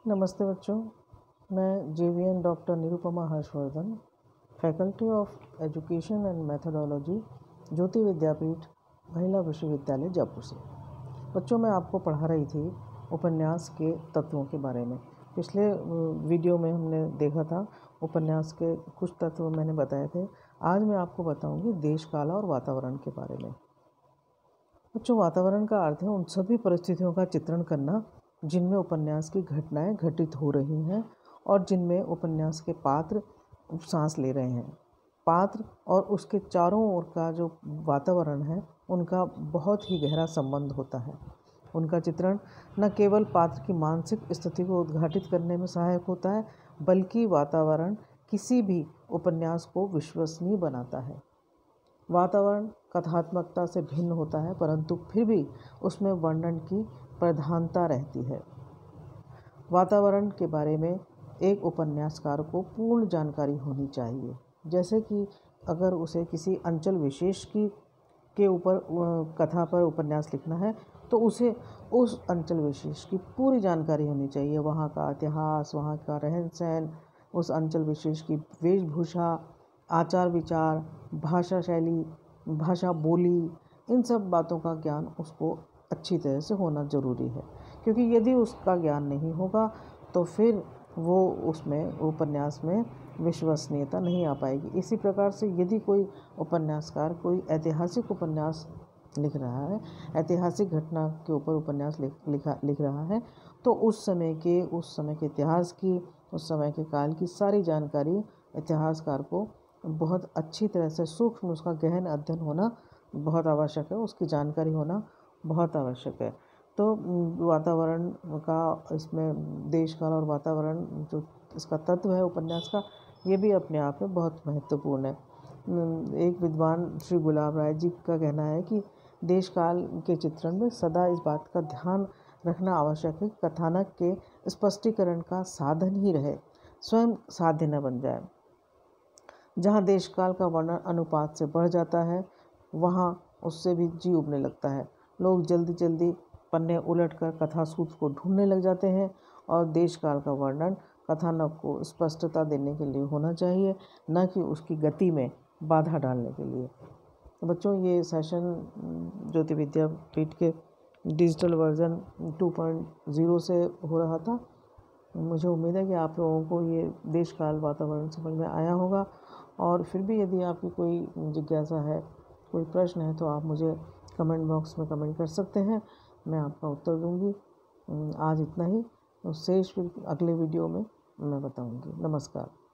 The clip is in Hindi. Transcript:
नमस्ते बच्चों, मैं JVN doctor Nirupama Harshvardhan, faculty of education and methodology, Jyoti Vidyapeeth Mahila Vishwavidyalaya Jaipur से। बच्चों, मैं आपको पढ़ा रही थी उपन्यास के तत्वों के बारे में। पिछले वीडियो में हमने देखा था उपन्यास के कुछ तत्व मैंने बताए थे। आज मैं आपको बताऊंगी देश काल और वातावरण के बारे में। बच्चों, वातावरण का अर्थ है उन सभी परिस्थितियों का चित्रण करना जिनमें उपन्यास की घटनाएं घटित हो रही हैं और जिनमें उपन्यास के पात्र सांस ले रहे हैं। पात्र और उसके चारों ओर का जो वातावरण है उनका बहुत ही गहरा संबंध होता है। उनका चित्रण न केवल पात्र की मानसिक स्थिति को उद्घाटित करने में सहायक होता है, बल्कि वातावरण किसी भी उपन्यास को विश्वसनीय बनाता है। वातावरण कथात्मकता से भिन्न होता है, परंतु फिर भी उसमें वर्णन की प्रधानता रहती है। वातावरण के बारे में एक उपन्यासकार को पूर्ण जानकारी होनी चाहिए। जैसे कि अगर उसे किसी अंचल विशेष के ऊपर कथा पर उपन्यास लिखना है तो उसे उस अंचल विशेष की पूरी जानकारी होनी चाहिए। वहाँ का इतिहास, वहाँ का रहन सहन, उस अंचल विशेष की वेशभूषा, आचार विचार, भाषा शैली, भाषा बोली, इन सब बातों का ज्ञान उसको अच्छी तरह से होना ज़रूरी है। क्योंकि यदि उसका ज्ञान नहीं होगा तो फिर वो उसमें उपन्यास में विश्वसनीयता नहीं आ पाएगी। इसी प्रकार से यदि कोई उपन्यासकार कोई ऐतिहासिक उपन्यास लिख रहा है, ऐतिहासिक घटना के ऊपर उपन्यास लिख रहा है, तो उस समय के इतिहास की, उस समय के काल की सारी जानकारी इतिहासकार को बहुत अच्छी तरह से सूक्ष्म, उसका गहन अध्ययन होना बहुत आवश्यक है, उसकी जानकारी होना बहुत आवश्यक है। तो वातावरण का, इसमें देश काल और वातावरण जो इसका तत्व है उपन्यास का, ये भी अपने आप में बहुत महत्वपूर्ण है। एक विद्वान श्री गुलाब राय जी का कहना है कि देश काल के चित्रण में सदा इस बात का ध्यान रखना आवश्यक है कि कथानक के स्पष्टीकरण का साधन ही रहे, स्वयं साध्य न बन जाए। जहाँ देश काल का वर्णन अनुपात से बढ़ जाता है, वहाँ उससे भी जी उबने लगता है। लोग जल्दी जल्दी पन्ने उलटकर कथा सूत्र को ढूंढने लग जाते हैं और देश काल का वर्णन कथानक को स्पष्टता देने के लिए होना चाहिए, न कि उसकी गति में बाधा डालने के लिए। तो बच्चों, ये सेशन ज्योति विद्यापीठ के डिजिटल वर्जन 2.0 से हो रहा था। मुझे उम्मीद है कि आप लोगों को ये देश काल वातावरण समझ में आया होगा। और फिर भी यदि आपकी कोई जिज्ञासा है, कोई प्रश्न है, तो आप मुझे कमेंट बॉक्स में कमेंट कर सकते हैं, मैं आपका उत्तर दूंगी। आज इतना ही, शेष फिर अगले वीडियो में मैं बताऊंगी। नमस्कार।